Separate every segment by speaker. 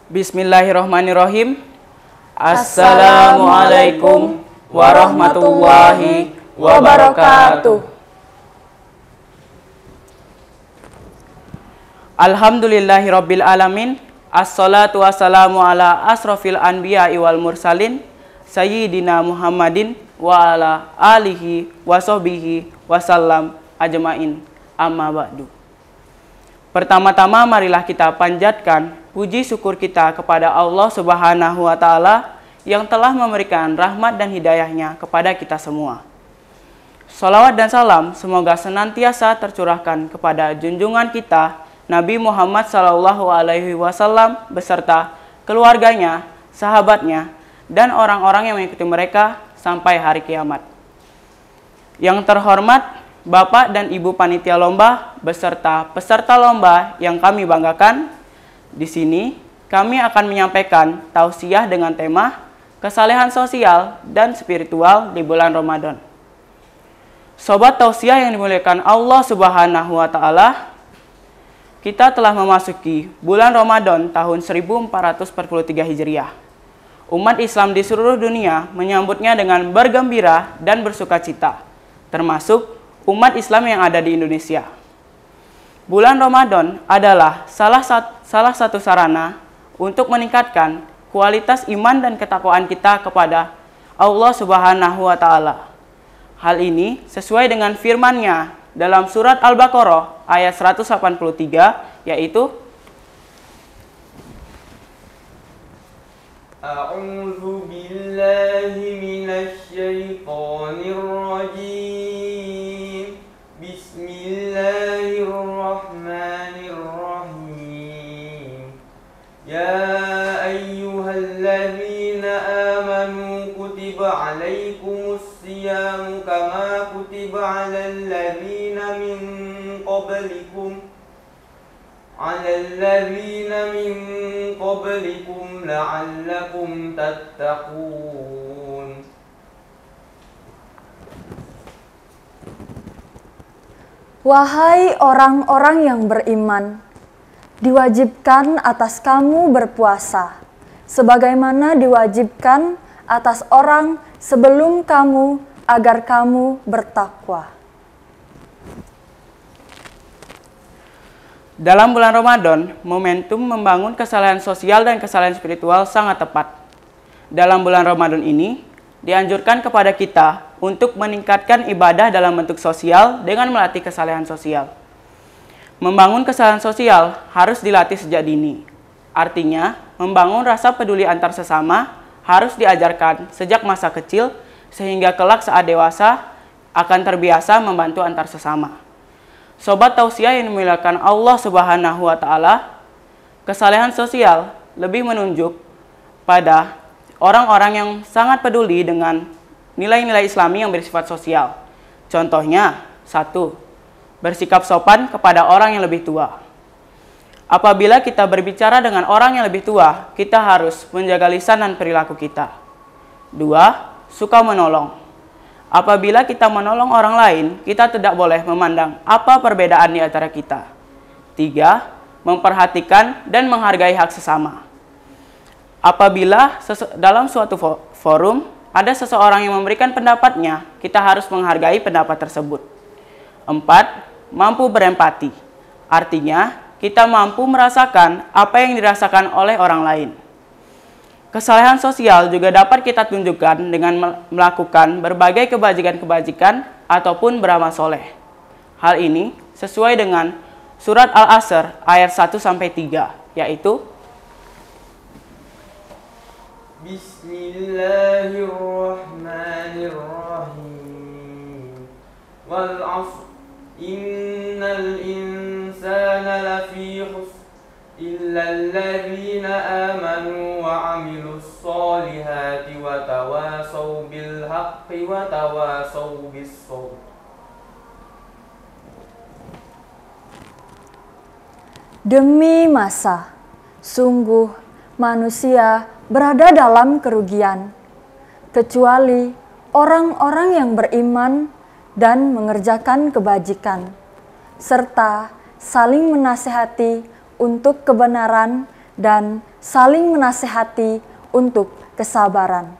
Speaker 1: Bismillahirrahmanirrahim. Assalamualaikum warahmatullahi wabarakatuh. Alhamdulillahirabbil alamin. Assalatu wassalamu ala asrofil anbiya wal mursalin sayyidina Muhammadin wa ala alihi wa sahbihi wasallam ajmain. Amma ba'du. Pertama-tama marilah kita panjatkan puji syukur kita kepada Allah Subhanahu wa Ta'ala yang telah memberikan rahmat dan hidayahnya kepada kita semua. Salawat dan salam semoga senantiasa tercurahkan kepada junjungan kita Nabi Muhammad SAW beserta keluarganya, sahabatnya, dan orang-orang yang mengikuti mereka sampai hari kiamat. Yang terhormat Bapak dan Ibu Panitia Lomba beserta peserta lomba yang kami banggakan, di sini kami akan menyampaikan tausiah dengan tema kesalehan sosial dan spiritual di bulan Ramadan. Sobat tausiah yang dimuliakan Allah Subhanahu wa Ta'ala, kita telah memasuki bulan Ramadan tahun 1443 Hijriah. Umat Islam di seluruh dunia menyambutnya dengan bergembira dan bersukacita, termasuk umat Islam yang ada di Indonesia. Bulan Ramadan adalah salah satu sarana untuk meningkatkan kualitas iman dan ketakwaan kita kepada Allah Subhanahu wa Ta'ala. Hal ini sesuai dengan firman-Nya dalam surat Al-Baqarah ayat 183, yaitu
Speaker 2: A'udzu billahi minasy syaithanir rajim. Bismillahirrahmanirrahim. Ya ayyuhalladzina amanu kutiba alaikumus siyamu kama kutiba 'alal ladzina min qablikum la'allakum tattaqun.
Speaker 3: Wahai orang-orang yang beriman, diwajibkan atas kamu berpuasa, sebagaimana diwajibkan atas orang sebelum kamu agar kamu bertakwa.
Speaker 1: dalam bulan Ramadan, momentum membangun kesalehan sosial dan kesalehan spiritual sangat tepat. Dalam bulan Ramadan ini, dianjurkan kepada kita untuk meningkatkan ibadah dalam bentuk sosial dengan melatih kesalehan sosial. Membangun kesalehan sosial harus dilatih sejak dini. Artinya, membangun rasa peduli antar sesama harus diajarkan sejak masa kecil sehingga kelak saat dewasa akan terbiasa membantu antar sesama. Sobat tausiah yang dimuliakan Allah Subhanahu wa Ta'ala, kesalehan sosial lebih menunjuk pada orang-orang yang sangat peduli dengan nilai-nilai Islami yang bersifat sosial. Contohnya, 1. Bersikap sopan kepada orang yang lebih tua. Apabila kita berbicara dengan orang yang lebih tua, kita harus menjaga lisan dan perilaku kita. 2. Suka menolong. Apabila kita menolong orang lain, kita tidak boleh memandang apa perbedaan di antara kita. 3. Memperhatikan dan menghargai hak sesama. Apabila dalam suatu forum ada seseorang yang memberikan pendapatnya, kita harus menghargai pendapat tersebut. 4. Mampu berempati. Artinya, kita mampu merasakan apa yang dirasakan oleh orang lain. Kesalehan sosial juga dapat kita tunjukkan dengan melakukan berbagai kebajikan-kebajikan ataupun beramal soleh. Hal ini sesuai dengan surat Al-Asr ayat 1-3, yaitu
Speaker 2: Bismillahirrahmanirrahim. Wal 'ashr innal insana lafi khusr illa alladzina amanu wa 'amilus solihati wa tawasaw bil haqqi wa tawasaw bis sabr.
Speaker 3: Demi masa, sungguh manusia berada dalam kerugian, kecuali orang-orang yang beriman dan mengerjakan kebajikan, serta saling menasehati untuk kebenaran dan saling menasehati untuk kesabaran.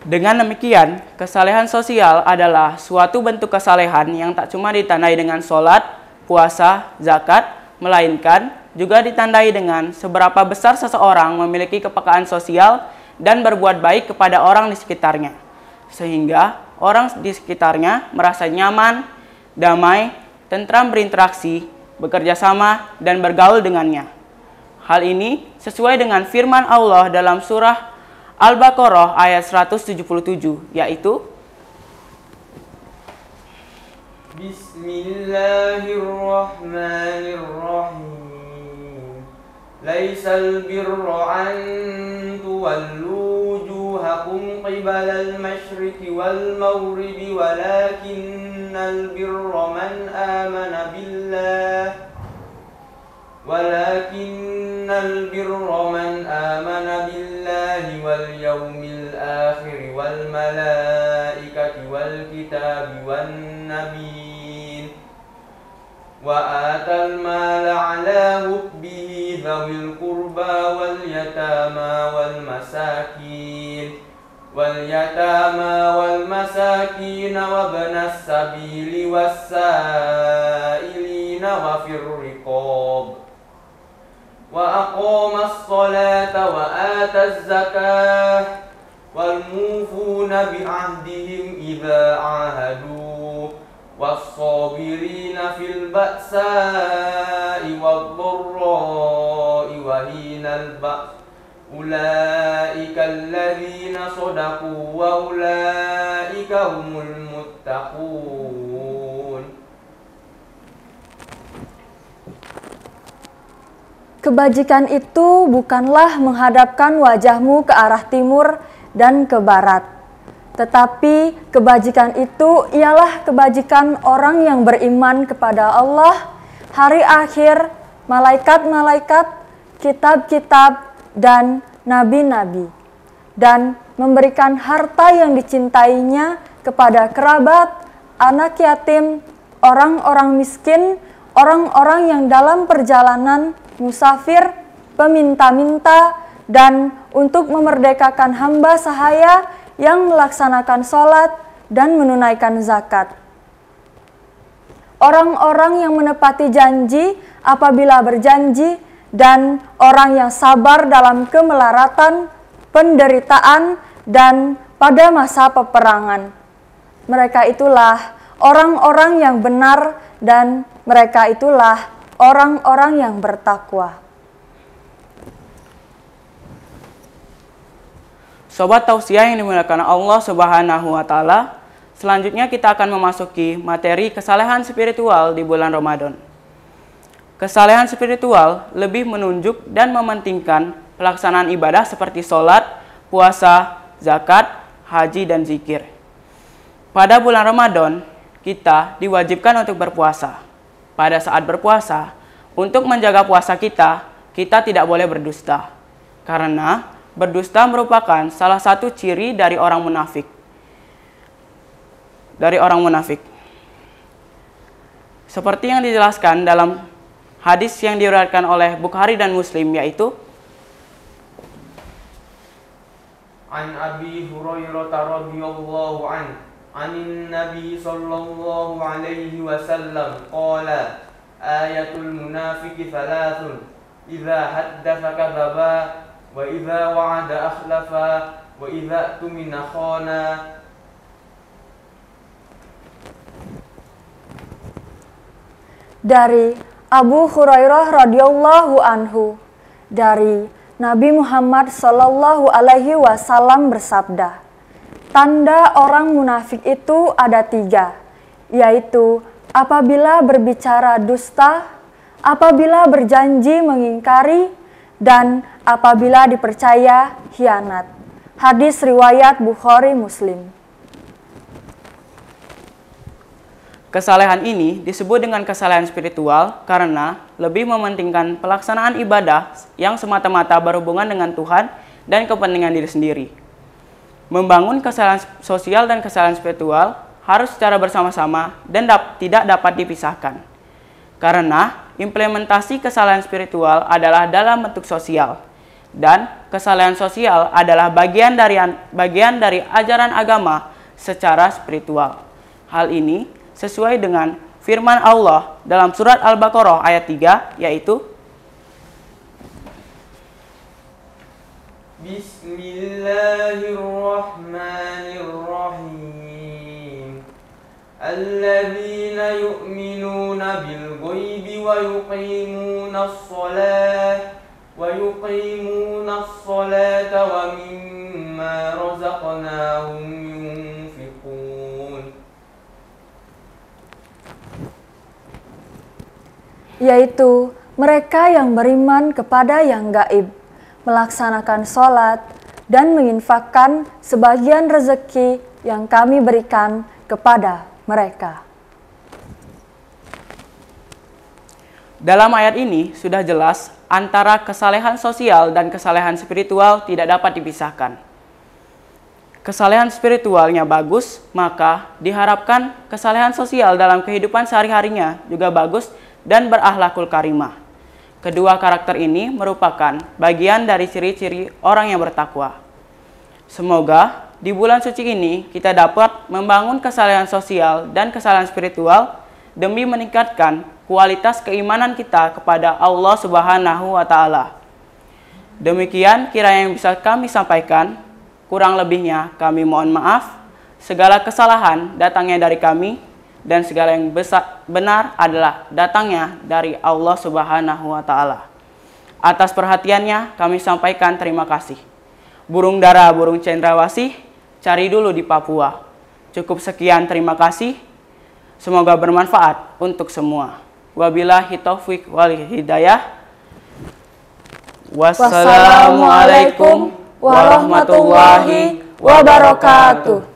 Speaker 1: Dengan demikian, kesalehan sosial adalah suatu bentuk kesalehan yang tak cuma ditandai dengan sholat, puasa, zakat, melainkan juga ditandai dengan seberapa besar seseorang memiliki kepekaan sosial dan berbuat baik kepada orang di sekitarnya, sehingga orang di sekitarnya merasa nyaman, damai, tentram berinteraksi, bekerja sama, dan bergaul dengannya. Hal ini sesuai dengan firman Allah dalam surah Al-Baqarah ayat 177, yaitu
Speaker 2: Bismillahirrahmanirrahim. Laisal birra an tuwallu wujuhakum qibalal masyriqi wal maghribi walakinnal birra man amana billah ولكن البر من آمن بالله واليوم الآخر والملائكة والكتاب والنبيين وآتى المال على حبه ذوي القربى واليتامى وابن السبيل والسائلين وفي الرقاب وأقام الصلاة وآتى الزكاة والموفون بعهدهم إذا عاهدوا والصابرين في البأساء والضراء وحين البأس أولئك الذين صدقوا وأولئك هم المتقون.
Speaker 3: Kebajikan itu bukanlah menghadapkan wajahmu ke arah timur dan ke barat, tetapi kebajikan itu ialah kebajikan orang yang beriman kepada Allah, hari akhir, malaikat-malaikat, kitab-kitab, dan nabi-nabi, dan memberikan harta yang dicintainya kepada kerabat, anak yatim, orang-orang miskin, orang-orang yang dalam perjalanan, musafir, peminta-minta, dan untuk memerdekakan hamba sahaya yang melaksanakan sholat dan menunaikan zakat. Orang-orang yang menepati janji apabila berjanji dan orang yang sabar dalam kemelaratan, penderitaan, dan pada masa peperangan. Mereka itulah orang-orang yang benar dan mereka itulah orang-orang yang bertakwa.
Speaker 1: Sobat tausiah yang dimuliakan Allah Subhanahu wa Ta'ala, selanjutnya kita akan memasuki materi kesalehan spiritual di bulan Ramadan. Kesalehan spiritual lebih menunjuk dan mementingkan pelaksanaan ibadah seperti sholat, puasa, zakat, haji, dan zikir. Pada bulan Ramadan, kita diwajibkan untuk berpuasa. Pada saat berpuasa, untuk menjaga puasa kita tidak boleh berdusta. Karena berdusta merupakan salah satu ciri dari orang munafik. Seperti yang dijelaskan dalam hadis yang diriwayatkan oleh Bukhari dan Muslim, yaitu
Speaker 2: An Abi Hurairah radhiyallahu anhu anin Nabi sallallahu alaihi wasallam qala ayatul munafiqi thalathun idza haddatsa kadzaba wa idza wa'ada akhlafa wa idza tumina khana.
Speaker 3: Dari Abu Hurairah radhiyallahu anhu, dari Nabi Muhammad sallallahu alaihi wasallam bersabda, tanda orang munafik itu ada 3, yaitu apabila berbicara dusta, apabila berjanji mengingkari, dan apabila dipercaya khianat. Hadis riwayat Bukhari Muslim.
Speaker 1: kesalehan ini disebut dengan kesalehan spiritual karena lebih mementingkan pelaksanaan ibadah yang semata-mata berhubungan dengan Tuhan dan kepentingan diri sendiri. Membangun kesalehan sosial dan kesalehan spiritual harus secara bersama-sama dan tidak dapat dipisahkan. Karena implementasi kesalahan spiritual adalah dalam bentuk sosial. Dan kesalahan sosial adalah bagian dari ajaran agama secara spiritual. Hal ini sesuai dengan firman Allah dalam surat Al-Baqarah ayat 3, yaitu
Speaker 2: Bismillahirrahmanirrahim. Alladzina yu'minuna bil ghaibi wa yuqimunas salata wa mimma razaqnahum yunfiqun.
Speaker 3: Yaitu mereka yang beriman kepada yang gaib, melaksanakan sholat, dan menginfakkan sebagian rezeki yang kami berikan kepada mereka.
Speaker 1: dalam ayat ini sudah jelas antara kesalehan sosial dan kesalehan spiritual tidak dapat dipisahkan. Kesalehan spiritualnya bagus, maka diharapkan kesalehan sosial dalam kehidupan sehari-harinya juga bagus dan berakhlakul karimah. Kedua karakter ini merupakan bagian dari ciri-ciri orang yang bertakwa. Semoga di bulan suci ini kita dapat membangun kesalehan sosial dan kesalehan spiritual demi meningkatkan kualitas keimanan kita kepada Allah Subhanahu wa Ta'ala. Demikian kiranya yang bisa kami sampaikan. Kurang lebihnya kami mohon maaf. Segala kesalahan datangnya dari kami dan segala yang benar adalah datangnya dari Allah Subhanahu wa Ta'ala. Atas perhatiannya kami sampaikan terima kasih. Burung dara, burung cendrawasih, cari dulu di Papua. Cukup sekian, terima kasih. Semoga bermanfaat untuk semua. Wabillahi taufiq wal hidayah. Wassalamualaikum warahmatullahi wabarakatuh.